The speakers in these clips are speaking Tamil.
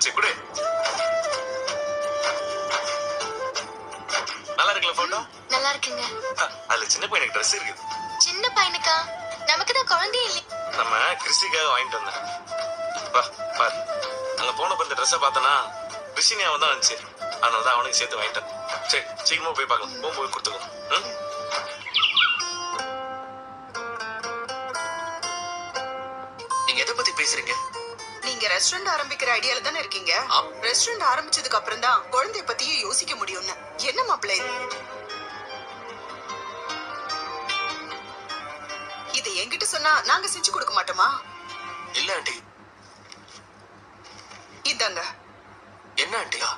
போச்சு குடு. நல்லா இருக்குல்ல போட்டோ? நல்லா இருக்குங்க. அதுல சின்ன பையனுக்கு ட்ரெஸ் இருக்குது. சின்ன பையனுக்கா? நமக்கு தான் குழந்தையே இல்லை. நம்ம கிறிஸ்டிக்காக வாங்கிட்டு வந்தேன். வா பாரு, அங்க போனப்ப இந்த ட்ரெஸ்ஸை பார்த்தனா கிறிஸ்டினியாவை தான் வந்துச்சு. அதனாலதான் அவனுக்கு சேர்த்து வாங்கிட்டேன். சரி சீக்கிரமா போய் பார்க்கலாம். போகும்போது கொடுத்துக்கோ. நீங்க எதை பத்தி பேசுறீங்க? நீங்க ரெஸ்டாரண்ட் ஆரம்பிக்கிற ஐடியால தானே இருக்கீங்க. ரெஸ்டாரண்ட் ஆரம்பிச்சதுக்கு அப்புறம் தான் குழந்தைய பத்தியே யோசிக்க முடியும்னு. என்ன மாப்பிள்ளை இது என்கிட்ட சொன்னா நாங்க செஞ்சு கொடுக்க மாட்டோமா? இல்ல ஆண்டி. இதாங்க. என்ன ஆண்டியா?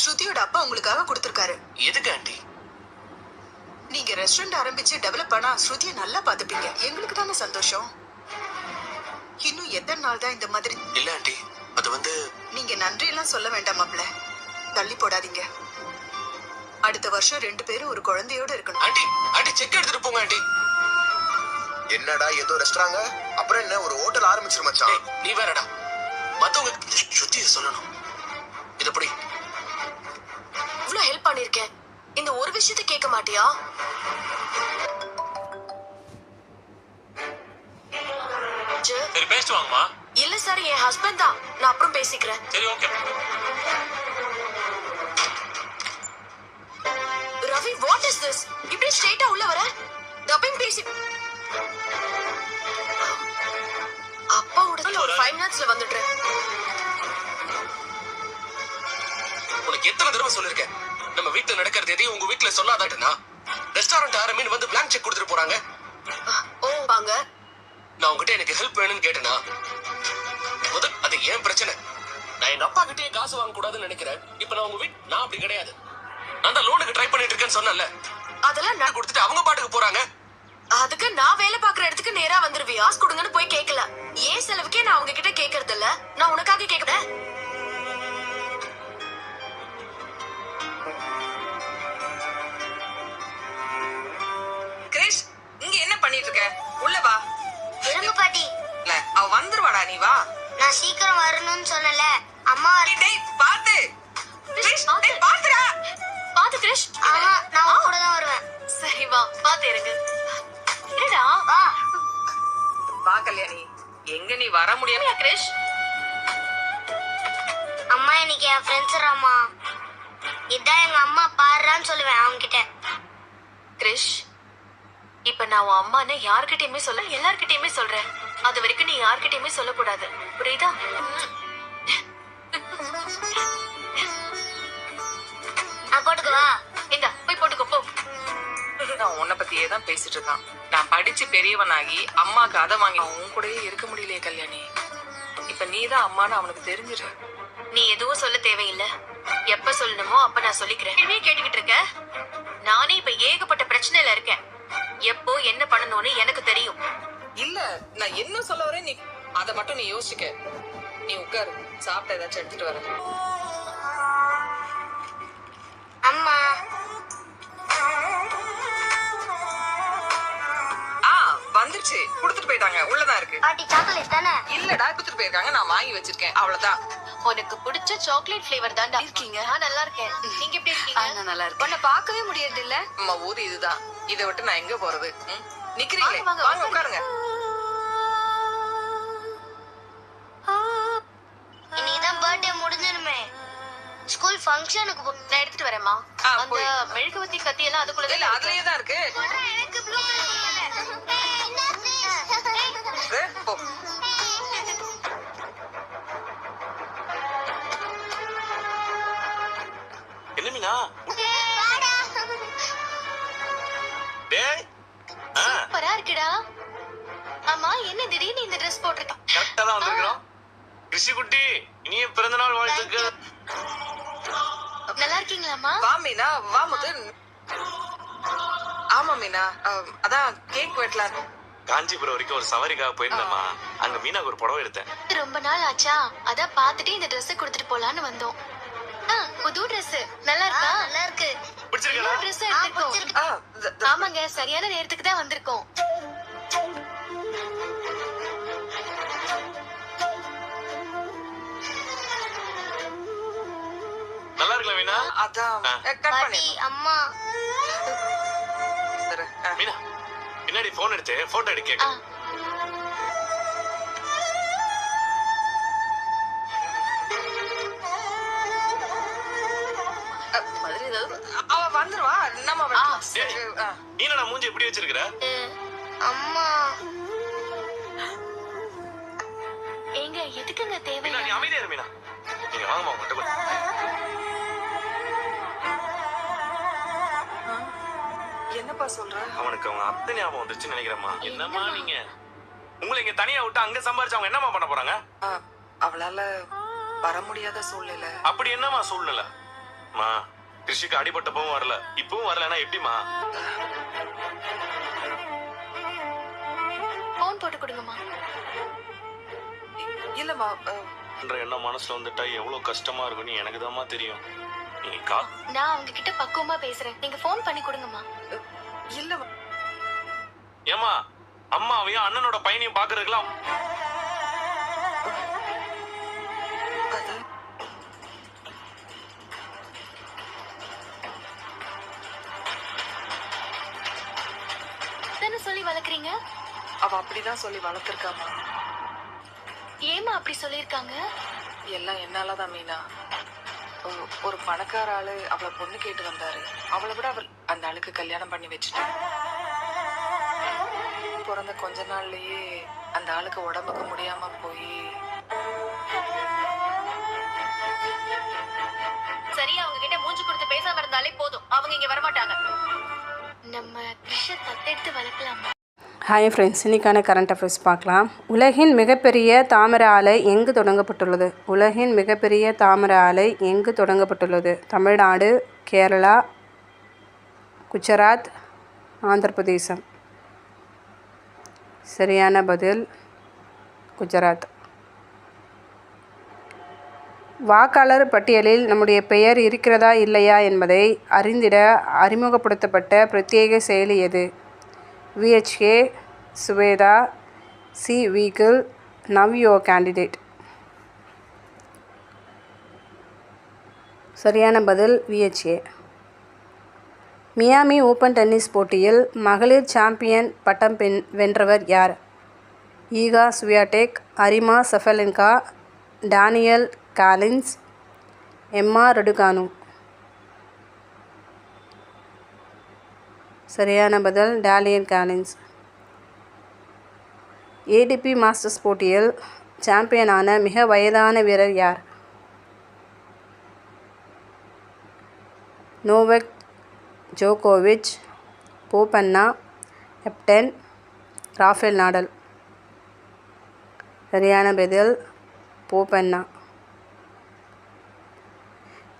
ஸ்ருதியோட அப்பா உங்களுக்காக கொடுத்திருக்காரு. எதுக்கு ஆண்டி? நீங்க ரெஸ்டாரண்ட் ஆரம்பிச்சு டெவலப் பண்ணா ஸ்ருதியை நல்லா பாத்துப்பீங்க. எங்களுக்கு தானே சந்தோஷம். இன்னும் எத்தனை நாள் தான் இந்த மாதிரி? இல்ல ஆண்டி, அது வந்து நீங்க நன்றி எல்லாம் சொல்ல வேண்டாம் மாப்ள. தள்ளி போடாதீங்க. அடுத்த வருஷம் 2 பேரும் ஒரு குழந்தையோட இருக்கணும். ஆண்டி, ஆண்டி செக் எடுத்துட்டு போங்க ஆண்டி. என்னடா ஏதோ ரெஸ்டாரங்க, அப்புறம் என்ன ஒரு ஹோட்டல் ஆரம்பிச்சிரு மச்சான். நீ வேறடா, மத்தவங்க சுத்திய சொல்லணும். இதப்படி இவ்ளோ ஹெல்ப் பண்ணிருக்கேன், இந்த ஒரு விஷயத்தை கேட்க மாட்டியா? சரி பேசிட்டு வாங்கம்மா. இல்ல சார், என் ஹஸ்பண்ட் தான். நான் அப்புறம் பேசிக்கிறேன். சரி okay. Ravi, what is this? இப்படி ஸ்ட்ரைட்டா உள்ள வர? டப்பிங் பேசி அப்பா உடனே ஒரு 5 மினிட்ஸ்ல வந்துடுறேன். உனக்கு எத்தனை தடவை சொல்லிருக்கேன், நம்ம வீட்டுல நடக்கிறது எதையும் உங்க வீட்டுல சொல்லாதாட்டுனா? ரெஸ்டாரண்ட் ஆரம்பின்னு வந்து பிளாங்க் செக் கொடுத்துட்டு போறாங்க. ஓ வாங்க. நான் உங்ககிட்ட எனக்கு ஹெல்ப் வேணும்னு கேட்டேனா? முதல் அது ஏன் பிரச்சனை. நான் எங்க அப்பா கிட்டே காசு வாங்க கூடாதுன்னு நினைக்கிறேன். இப்ப நான் உங்க நான் அப்படி கிடையாது. நான் தான் லோனுக்கு ட்ரை பண்ணிட்டு இருக்கேன்னு சொன்னேன்ல. அதெல்லாம் நான் கொடுத்துட்டு அவங்க பாட்டுக்கு போறாங்க. அதுக்கு நான் வேலை பாக்குற இடத்துக்கு நேரா வந்துருவியா? காசு கொடுங்கன்னு போய் கேட்கல. ஏன் செலவுக்கே நான் அவங்க கிட்ட கேக்குறது இல்ல, நான் உனக்காக கேக்குறேன். கிரிஷ், இங்க என்ன பண்ணிட்டு இருக்க? உள்ள வா. இருங்க பாட்டி. அவ வந்துருவாடா, நீ வா. நான் சீக்கிரம் வரணும்னு சொன்னல. அம்மா டேய் பாத்து. கிரிஷ், டேய் பாத்துடா. பாத்து கிரிஷ். ஆஹா, நான் உன் கூட தான் வருவேன். சரி வா, பாத்து இருங்க. என்னடா? வா. வா கல்யாணி. எங்க நீ வர முடியல கிரிஷ்? அம்மா இன்னைக்கு என் ஃப்ரெண்ட்ஸ் அம்மா. இதான் எங்க அம்மா பாருன்னு சொல்லுவேன் அவங்க கிட்ட. கிரிஷ், இப்ப நான் உன் அம்மான்னு யார்கிட்டயுமே சொல்ல, எல்லார்கிட்டயுமே சொல்றேன். அது வரைக்கும் நீ யார்கிட்டயுமே சொல்லக்கூடாது, புரியுதா? நான் போட்டுக்கவா? இந்த போய் போட்டுக்கோ போ. நான் உன்னை பத்தியே தான் பேசிட்டு இருக்கான். நான் படிச்சு பெரியவனாகி அம்மாக்கு அதை வாங்கி உன் கூடயே இருக்க முடியலையே கல்யாணி. இப்ப நீதான் அம்மான்னு அவனுக்கு தெரிஞ்சிரு. நீ எதுவும் சொல்ல தேவையில்லை. எப்ப சொல்லணுமோ அப்ப நான் சொல்லிக்கிறேன். கேட்டுக்கிட்டு இருக்க? நானே இப்ப ஏகப்பட்ட பிரச்சனையில இருக்கேன். எப்போ என்ன பண்ணணும்னு எனக்கு தெரியும். இல்ல, நான் என்ன சொல்ல வரேன், நீ அத மட்டும் நீ யோசிக்க. நீ உட்காரு, சாப்பிட்ட ஏதாச்சும் எடுத்துட்டு வர. அம்மா வந்துருச்சு, குடுத்துட்டு போயிட்டாங்க. உள்ளதான் இருக்கு. பாட்டி சாக்லேட் தானே? இல்லடா, குடுத்துட்டு போயிருக்காங்க. நான் வாங்கி வச்சிருக்கேன், அவ்வளவுதான். உனக்கு பிடிச்ச சாக்லேட் ஃபிளேவர் தான்டா. இருக்கீங்க? நல்லா இருக்கேன். நீங்க எப்படி இருக்கீங்க? நான் நல்லா இருக்கேன். உன்னை பார்க்கவே முடியறது இல்ல. அம்மா ஊரு இதுதான். இதை விட்டு நான் எங்க போறது? நிக்கிறீங்களே, வாங்க, வாங்க உட்காருங்க. இன்னைக்குதான் பர்த்டே முடிஞ்சிருமே. ஸ்கூல் ஃபங்க்ஷனுக்கு நான் எடுத்துட்டு வரேம்மா. அந்த போய். மெழுகுவத்தி கத்தி எல்லாம் அதுக்குள்ளதான் இல்ல, இருக்கு. அதுலயே தான் இருக்கு. எனக்கு ப்ளூ போ. என்ன மீனா? டேய் சூப்பரா இருக்குடா. ஆமா, என்ன திடீர்னு இந்த ட்ரெஸ் போட்டிருக்க? கரெக்டா தான் வந்திருக்கிறோம். கிருஷி குட்டி, இனிய பிறந்தநாள் வாழ்த்துக்கள். நல்லா இருக்கீங்களாமா? வா மீனா, வா முத்து. ஆமா மீனா, அதான் கேக் வெட்டலாம். காஞ்சிபுரம் வரைக்கும் ஒரு சவாரிக்காக போயிருந்தேம்மா. அங்க மீனாக்கு ஒரு புடவை எடுத்தேன். ரொம்ப நாள் ஆச்சா, அதான் பாத்துட்டு இந்த ட்ரெஸ் கொடுத்துட்டு போலான்னு வந்தோம். புது ட்ரெஸ் நல்லா இருக்கா? நல்லா இருக்கு. பிடிச்சிருக்கா? ட்ரெஸ் எடுத்துக்கோ. ஆமாங்க, சரியான நேரத்துக்கு தான் வந்திருக்கோம். மீனா அதான் ஆ. கட் பாட்டி பண்ணி அம்மா மீனா பின்னாடி போன் எடுத்து போட்டோ எடுக்க கேட்க மாதிரி ஏதாவது அவ வந்துருவா நம்ம வரலாம். சரி. ஆ. நீ என்னடா மூஞ்சி இப்படி வச்சிருக்கிற அம்மா ஏங்க எதுக்குங்க தேவை மீனா நீ அமைதியா இரு மீனா நீங்க வாங்கம்மா மட்டும் என்னப்பா சொல்ற அவனுக்கு அவங்க அத்தை ஞாபகம் வந்துருச்சுன்னு நினைக்கிறேம்மா என்னம்மா நீங்க உங்களை இங்க தனியா விட்டு அங்க சம்பாரிச்சு அவங்க என்னம்மா பண்ண போறாங்க அவளால வர முடியாத சூழ்நிலை அப்படி என்னம்மா சூழ்நிலை மா கிருஷிக்கு அடிபட்டப்பவும் வரல இப்பவும் வரலன்னா எப்படிமா போன் போட்டு கொடுங்கம்மா இல்லம்மா என்ற எண்ணம் மனசுல வந்துட்டா எவ்வளவு கஷ்டமா இருக்கும்னு எனக்கு தான்மா தெரியும் நீங்க கா நான் அவங்க கிட்ட பக்குவமா பேசுறேன் நீங்க போன் பண்ணி கொடுங்கம்மா இல்லம்மா ஏமா அம்மாவையும் அண்ணனோட பையனையும் பாக்குறதுக்கெல்லாம் அது தானே சொல்லி வளர்க்குறீங்க அவ அப்படிதான் சொல்லி வளர்த்திருக்காமா ஏமா அப்படி சொல்லியிருக்காங்க எல்லாம் என்னாலதான் மீனா ஒரு பணக்கார ஆளு அவளை பொண்ணு கேட்டு வந்தாரு அவளை விட அவர் அந்த ஆளுக்கு கல்யாணம் பண்ணி வச்சுட்டாரு பிறந்த கொஞ்ச நாள்லயே அந்த ஆளுக்கு உடம்புக்கு முடியாம போய் சரி அவங்க கிட்ட மூஞ்சி கொடுத்து பேசாம இருந்தாலே போதும் அவங்க இங்க வரமாட்டாங்க நம்ம கிருஷ தத்தெடுத்து வளர்க்கலாமா ஹாய் ஃப்ரெண்ட்ஸ், இன்றைக்கான கரண்ட் அஃபேர்ஸ் பார்க்கலாம். உலகின் மிகப்பெரிய தாமிர ஆலை எங்கு தொடங்கப்பட்டுள்ளது? உலகின் மிகப்பெரிய தாமிர ஆலை எங்கு தொடங்கப்பட்டுள்ளது? தமிழ்நாடு, கேரளா, குஜராத், ஆந்திர பிரதேசம். சரியான பதில் குஜராத். வாக்காளர் பட்டியலில் நம்முடைய பெயர் இருக்கிறதா இல்லையா என்பதை அறிந்திட அறிமுகப்படுத்தப்பட்ட பிரத்யேக செயலி எது? VHA, சுவேதா, சி வீக்கிள், நவ் யுவர் கேண்டிடேட். சரியான பதில் VHA. மியாமி ஓப்பன் டென்னிஸ் போட்டியில் மகளிர் சாம்பியன் பட்டம் வென்றவர் யார்? ஈகா ஸ்வியாடெக், அரிமா சஃபலென்கா, டானியல் காலின்ஸ், எம்மா ரடுகானு. சரியான பதில் டாலியன் காலின்ஸ். ATP மாஸ்டர்ஸ் போட்டியில் சாம்பியனான மிக வயதான வீரர் யார்? நோவக் ஜோகோவிச், போபண்ணா, எப்டன், ராஃபேல் நாடல். சரியான பதில் போபண்ணா.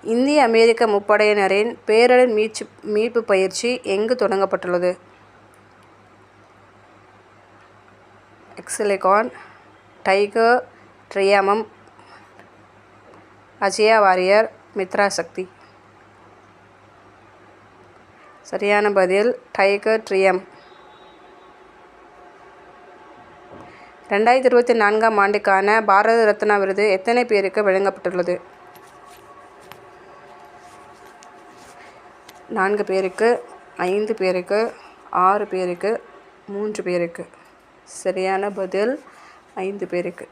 இந்திய அமெரிக்க முப்படையினரின் பேரிடர் மீட்பு பயிற்சி எங்கு தொடங்கப்பட்டுள்ளது? எக்ஸிலிகான், டைகர் ட்ரியாமம், அஜயா வாரியர், மித்ரா சக்தி. சரியான பதில் டைகர் ட்ரியம். 2024 ஆண்டுக்கான பாரத ரத்னா விருது எத்தனை பேருக்கு வழங்கப்பட்டுள்ளது? 4 பேருக்கு, 5 பேருக்கு, 6 பேருக்கு, 3 பேருக்கு. சரியான பதில் 5 பேருக்கு.